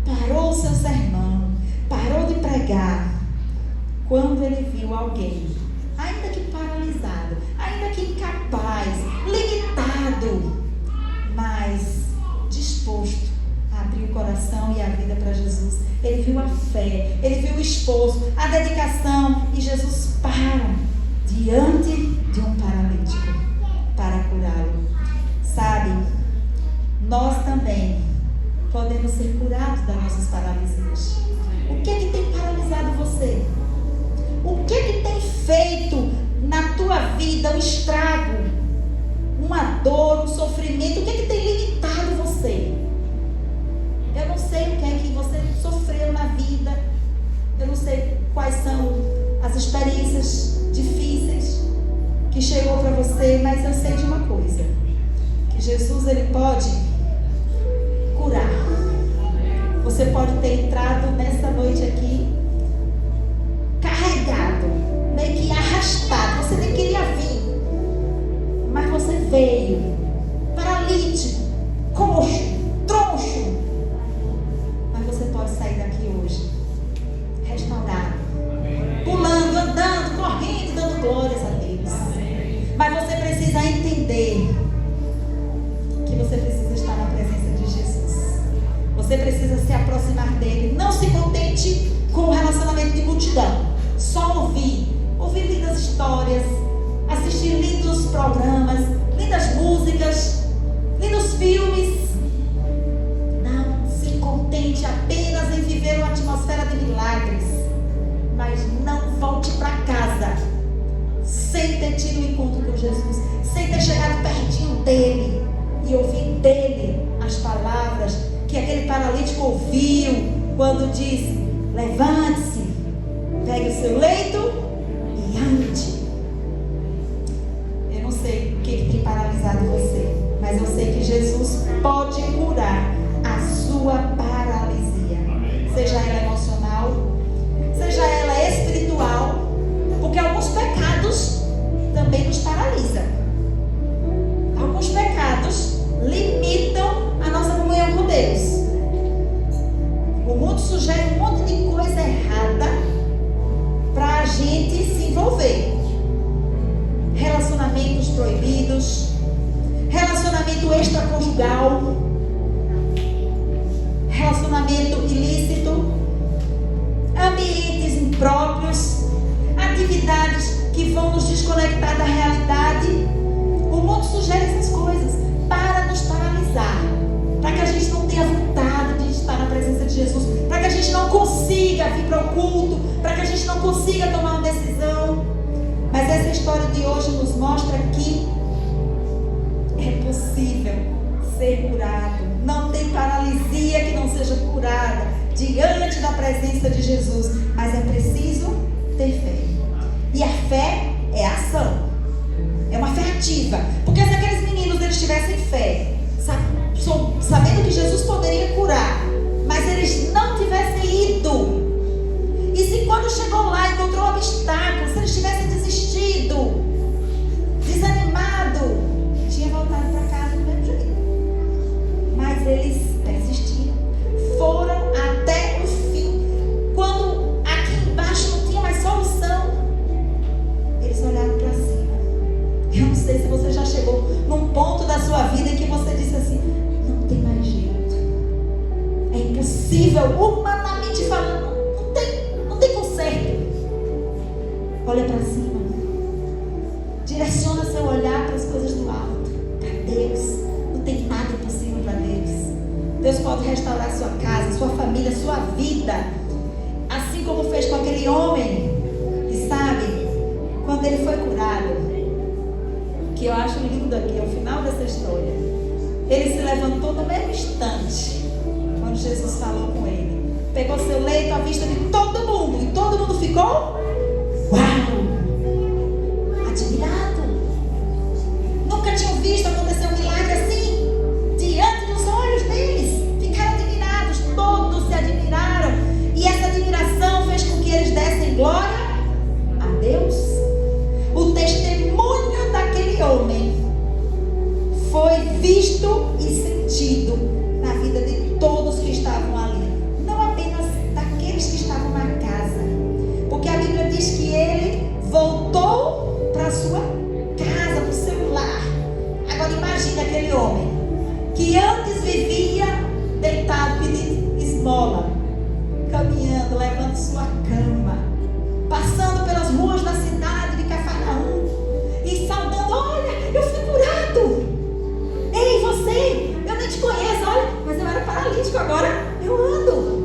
parou o seu sermão, parou de pregar, quando ele viu alguém, ainda que paralisado, ainda que incapaz, limitado, mas disposto a abrir o coração e a vida para Jesus. Ele viu a fé, ele viu o esforço, a dedicação, e Jesus para diante de um paralítico para curá-lo. Sabe, nós também podemos ser curados das nossas paralisias. O que é que tem paralisado você? O que é que tem feito na tua vida um estrago, uma dor, um sofrimento? O que é que tem limitado você? Eu não sei o que é que você sofreu na vida. Eu não sei quais são as experiências difíceis que chegou para você, mas eu sei de uma coisa, que Jesus, ele pode curar. Você pode ter entrado nessa noite aqui carregado, meio que arrastado. Você nem queria vir, mas você veio paralítico, coxo, troncho. Mas você pode sair daqui hoje restaurado, pulando, andando, correndo, dando glórias a Deus. precisa se aproximar dele. Não se contente com o relacionamento de multidão. Só ouvir lindas histórias, assistir lindos programas, lindas músicas, lindos filmes. Não se contente apenas em viver uma atmosfera de milagres, mas não volte para casa sem ter tido um encontro com Jesus, sem ter chegado pertinho dele e ouvir dele as palavras que aquele paralítico ouviu quando disse: levante-se, pegue o seu leito e ande. Eu não sei o que tem paralisado você, mas eu sei que Jesus pode curar a sua paralisia. Seja ela emocional, seja ela espiritual, porque alguns pecados também nos paralisam. Alguns pecados limitam a nossa comunhão com Deus. O mundo sugere um monte de coisa errada para a gente se envolver. Relacionamentos proibidos, relacionamento extraconjugal, relacionamento ilícito, ambientes impróprios, atividades que vão nos desconectar da realidade. O mundo sugere essas coisas para nos paralisar, para que a gente não tenha vontade de estar na presença de Jesus, para que a gente não consiga vir para o culto, para que a gente não consiga tomar uma decisão. Mas essa história de hoje nos mostra que é possível ser curado. Não tem paralisia que não seja curada diante da presença de Jesus, mas é preciso ter fé. E a fé é ação, é uma fé ativa. Porque se aqueles meninos eles tivessem fé, sabendo que Jesus poderia curar, mas eles não tivessem ido, e se quando chegou lá encontrou um obstáculo, se eles tivessem desistido, desanimado, tinha voltado para casa do mesmo jeito. Mas eles persistiram, foram até o fim. Quando aqui embaixo não tinha mais solução, eles olharam para cima. Eu não sei se você já chegou num ponto da sua vida em que você disse assim: não tem mais jeito, é impossível, humanamente falando, não tem conserto. Olha para cima, direciona seu olhar para as coisas do alto, para Deus. Não tem nada impossível para Deus. Deus pode restaurar sua casa, sua família, sua vida, assim como fez com aquele homem. E sabe, quando ele foi curado, que eu acho lindo aqui, é o final dessa história, ele se levantou no mesmo instante, quando Jesus falou com ele, pegou seu leito à vista de todo mundo, e todo mundo ficou admirado. Nunca tinham visto acontecer um milagre assim diante dos olhos deles. Ficaram admirados, todos se admiraram, e essa admiração fez com que eles dessem glória a Deus. O testemunho daquele homem foi visto e sentido na vida de todos que estavam ali, não apenas daqueles que estavam na casa, porque a Bíblia diz que ele voltou para a sua casa, para o seu lar. Agora imagine aquele homem que antes vivia deitado pedindo esmola, caminhando, levando sua cama, passando pelas ruas da cidade de Cafarnaum e saudando: olha, eu fui curado. Ei, você, eu nem te conheço, olha, mas eu era paralítico, agora eu ando.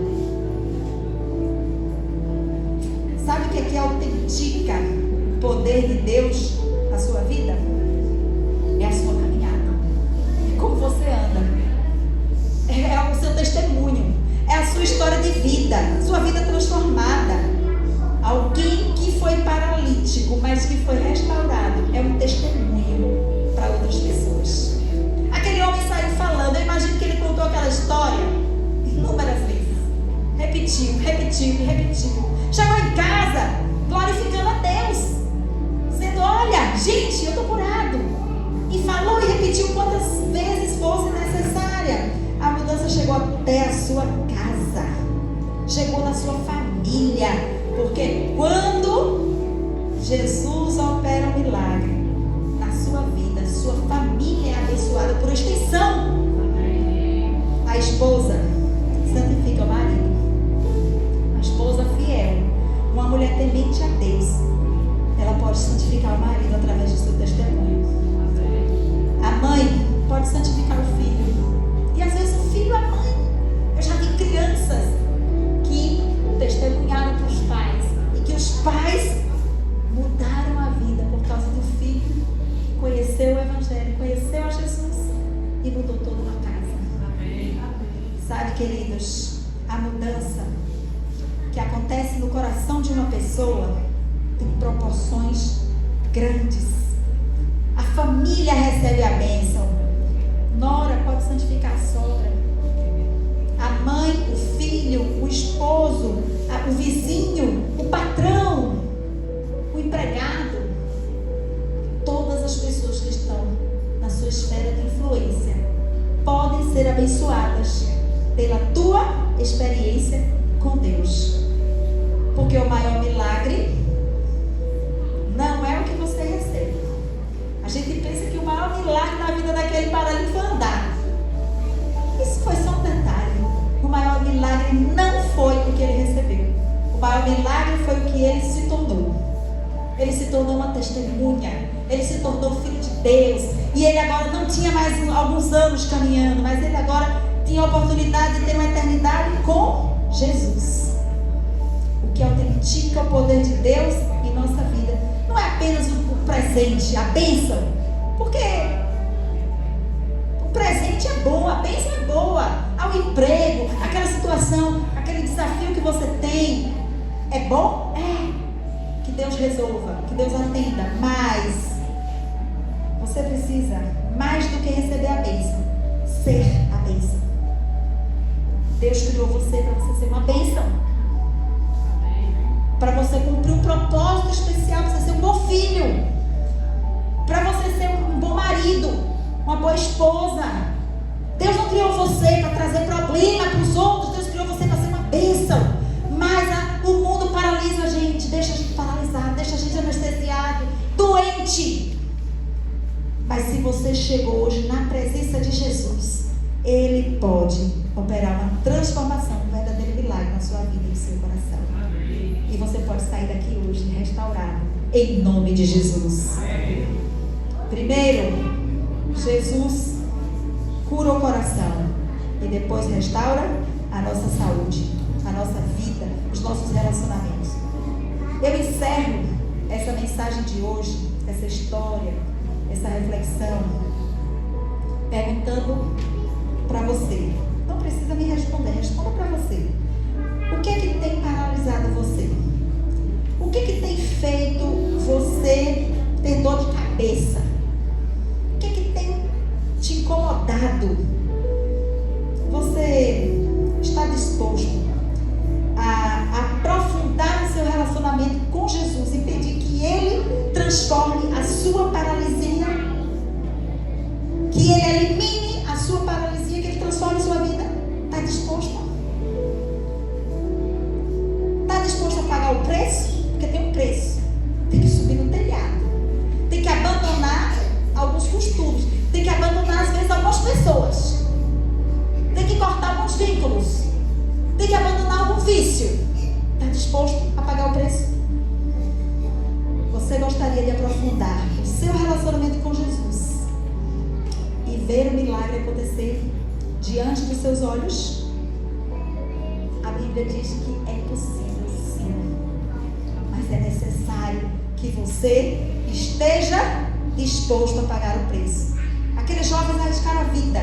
Sabe o que autentica o poder de Deus na sua vida? É a sua caminhada, é como você anda, é o seu testemunho, é a sua história de vida, sua vida transformada. Alguém que foi paralítico, mas que foi restaurado, é um testemunho para outras pessoas. Aquele homem saiu falando, eu imagino que ele contou aquela história inúmeras vezes, repetiu. Chegou em casa glorificando a Deus, dizendo: olha, gente, eu estou curado. E falou e repetiu quantas vezes fosse necessária. A mudança chegou até a sua casa, chegou na sua família, porque quando Jesus opera um milagre na sua vida, sua família é abençoada por extensão. A esposa queridos, a mudança que acontece no coração de uma pessoa tem proporções grandes. A família recebe a bênção. Nora pode santificar a sogra. A mãe, o filho, o esposo, o vizinho, o patrão, o empregado. Todas as pessoas que estão na sua esfera de influência podem ser abençoadas pela tua experiência com Deus. Porque o maior milagre não é o que você recebe. A gente pensa que o maior milagre na vida daquele paralítico foi andar. Isso foi só um detalhe. O maior milagre não foi o que ele recebeu. O maior milagre foi o que ele se tornou. Ele se tornou uma testemunha. Ele se tornou filho de Deus. E ele agora não tinha mais alguns anos caminhando, mas ele agora tinha a oportunidade de ter uma eternidade com Jesus. O que autentica o poder de Deus em nossa vida não é apenas o presente, a bênção. Porque o presente é bom, a bênção é boa. Ao emprego, aquela situação, aquele desafio que você tem, é bom? É. Que Deus resolva, que Deus atenda. Mas você precisa, mais do que receber a bênção, ser a bênção. Deus criou você para você ser uma bênção. Para você cumprir um propósito especial, para você ser um bom filho, para você ser um bom marido, uma boa esposa. Deus não criou você para trazer problema para os outros. Deus criou você para ser uma bênção. Mas o mundo paralisa a gente, deixa a gente paralisado, deixa a gente anestesiado, doente. Mas se você chegou hoje na presença de Jesus, Ele pode operar uma transformação, um verdadeiro milagre na sua vida e no seu coração. E você pode sair daqui hoje restaurado, em nome de Jesus. Primeiro, Jesus cura o coração e depois restaura a nossa saúde, a nossa vida, os nossos relacionamentos. Eu encerro essa mensagem de hoje, essa história, essa reflexão, perguntando para você. Não precisa me responder, responda para você. O que é que tem paralisado você? O que é que tem feito você ter dor de cabeça? O que é que tem te incomodado? Você está disposto a aprofundar o seu relacionamento com Jesus e pedir que Ele transforme a sua paralisia, que Ele elimine a sua paralisia, que Ele transforme a sua vida? Está disposto? Está disposto a pagar o preço? Porque tem um preço. Tem que subir no telhado. Tem que abandonar alguns costumes. Tem que abandonar, às vezes, algumas pessoas. Tem que cortar alguns vínculos. Tem que abandonar algum vício. Está disposto a pagar o preço? Você gostaria de aprofundar o seu relacionamento com Jesus e ver o milagre acontecer diante dos seus olhos? A Bíblia diz que é possível, sim. Mas é necessário que você esteja disposto a pagar o preço. Aqueles jovens arriscaram a vida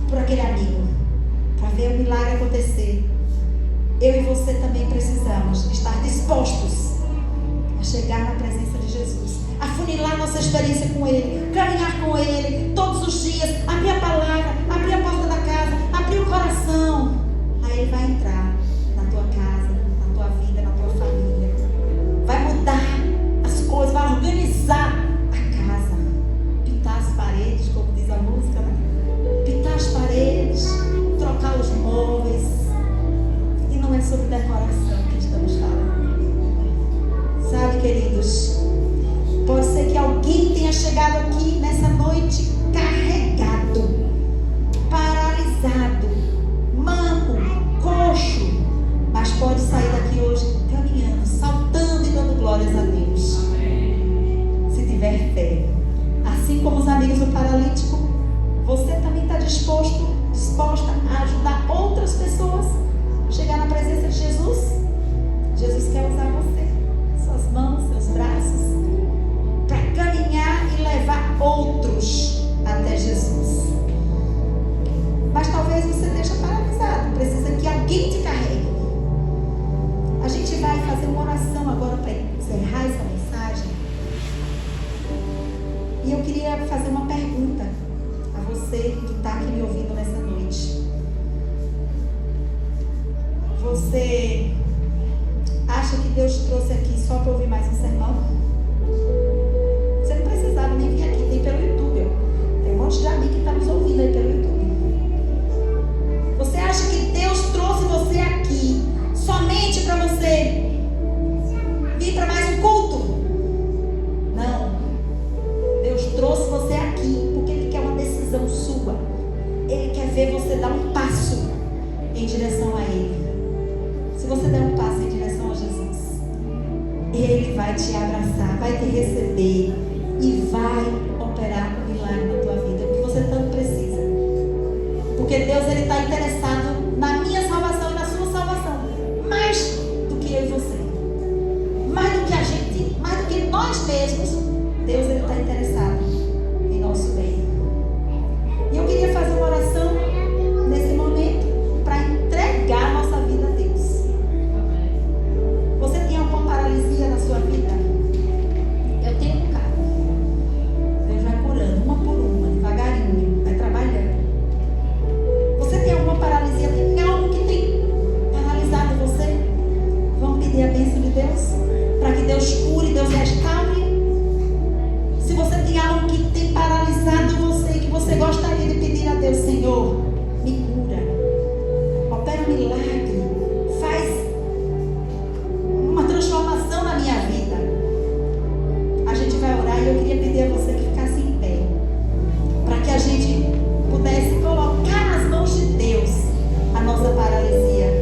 por aquele amigo, para ver o milagre acontecer. Eu e você também precisamos estar dispostos a chegar na presença de Jesus, afunilar nossa experiência com Ele, caminhar com Ele todos os dias, abrir a palavra, abrir a porta da casa, abrir o coração. Aí Ele vai entrar na tua casa, na tua vida, na tua família, vai mudar as coisas, vai organizar a casa, pintar as paredes, como diz a música, né? Pintar as paredes, trocar os móveis. E não é sobre decoração que estamos falando. Sabe, queridos, pode ser que alguém tenha chegado aqui nessa noite carregado, paralisado, manco, coxo, mas pode sair daqui hoje caminhando, saltando e dando glórias a Deus. Se tiver fé, assim como os amigos do paralítico, você também está disposta a ajudar outras pessoas a chegar na presença de Jesus? Jesus quer usar você, suas mãos, seus braços, para caminhar e levar outros Você acha que Deus trouxe aqui só para ouvir mais um sermão? Você não precisava nem vir aqui, tem pelo YouTube. Tem um monte de amigo que está nos ouvindo aí pelo YouTube. Você acha que Deus trouxe você aqui somente para você vir para mais um culto? Não. Deus trouxe você aqui porque Ele quer uma decisão sua. Ele quer ver você dar um passo em direção a Ele. Se você der um passo em direção a Jesus, Ele vai te abraçar, vai te receber e vai operar um milagre na tua vida, o que você tanto precisa. Porque Deus, Ele está interessado na minha salvação e na sua salvação, mais do que eu e você, mais do que a gente, mais do que nós mesmos. Deus, Ele está interessado em nosso bem. E eu queria fazer uma oração nesse momento para entregar a nossa vida a Deus. Você tem alguma paralisia na sua vida? Eu tenho um bocado. Deus vai curando uma por uma, devagarinho, vai trabalhando. Você tem alguma paralisia? Tem algo que tem paralisado você? Vamos pedir a bênção de Deus para que Deus cure, Deus restaure. Se você tem algo que tem paralisado você, que você gostaria de pedir a Deus: Senhor, me cura, opera um milagre, faz uma transformação na minha vida. A gente vai orar e eu queria pedir a você que ficasse em pé, para que a gente pudesse colocar nas mãos de Deus a nossa paralisia.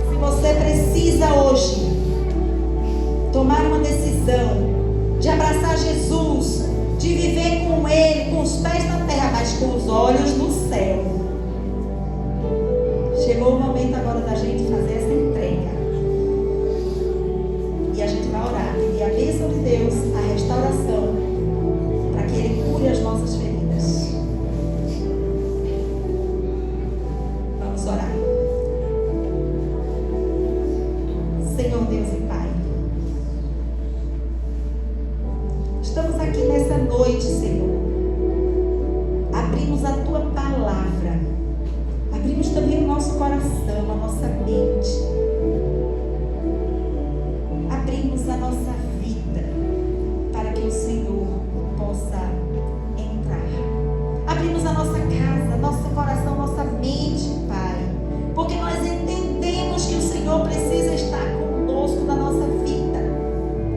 Se você precisa hoje tomar uma decisão de abraçar Jesus, de viver com Ele, com os pés na terra, mas com os olhos no céu. Chegou o momento agora da gente fazer essa entrega. E a gente vai orar, pedir a bênção de Deus, a restauração, para que Ele cure as nossas feridas. Vamos orar. Senhor Deus e Pai, estamos aqui nessa noite, Senhor. Abrimos a Tua palavra. Abrimos também o nosso coração, a nossa mente. Abrimos a nossa vida para que o Senhor possa entrar. Abrimos a nossa casa, nosso coração, nossa mente, Pai. Porque nós entendemos que o Senhor precisa estar conosco na nossa vida,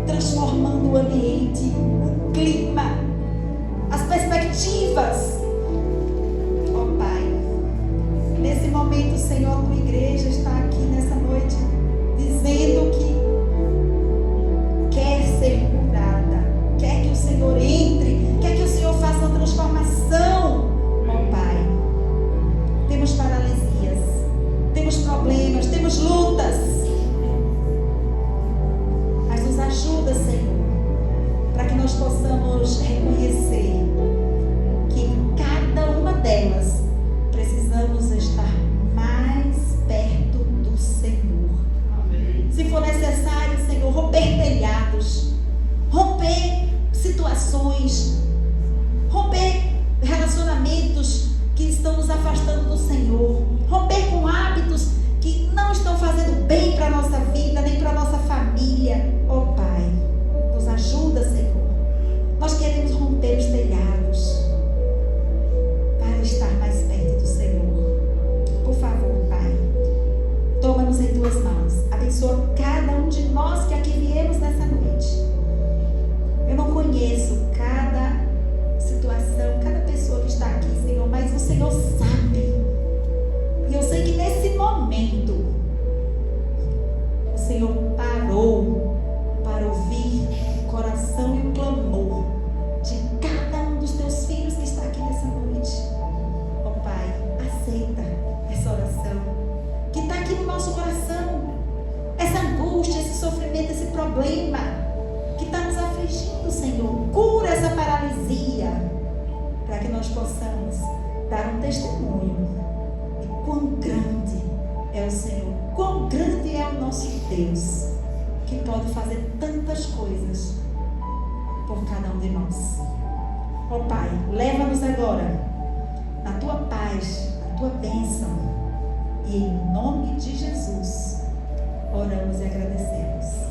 transformando o ambiente, o clima, as perspectivas. Ó Pai, nesse momento, Senhor, a Tua igreja está aqui nessa noite dizendo que quer ser curada, quer que o Senhor entre, quer que o Senhor faça uma transformação. Ó Pai, temos paralisias, temos problemas, temos lutas, mas nos ajuda, Senhor, para que nós possamos reconhecer que em cada uma delas precisamos estar mais perto do Senhor. Amém. Se for necessário, Senhor, romper telhados, romper situações, romper relacionamentos que estão nos afastando do Senhor, romper com hábitos que não estão fazendo bem para a nossa vida, nem para a nossa família. Ó Pai, nos ajuda, Senhor. Nós queremos romper os telhados para estar mais perto do Senhor. Por favor, Pai, toma-nos em Tuas mãos. Abençoa cada um de nós que aqui viemos nessa noite. Eu não conheço cada situação, cada pessoa que está aqui, Senhor, mas o Senhor sabe. E eu sei que nesse momento o Senhor parou para ouvir o coração e o clamor de cada um dos Teus filhos que está aqui nessa noite. Ó Pai, aceita essa oração que está aqui no nosso coração, essa angústia, esse sofrimento, esse problema que está nos afligindo, Senhor. Cura essa paralisia para que nós possamos dar um testemunho de quão grande é o Senhor, quão grande é o nosso Deus, que pode fazer tantas coisas por cada um de nós. Ó Pai, leva-nos agora na Tua paz, na Tua bênção, E em nome de Jesus, oramos e agradecemos.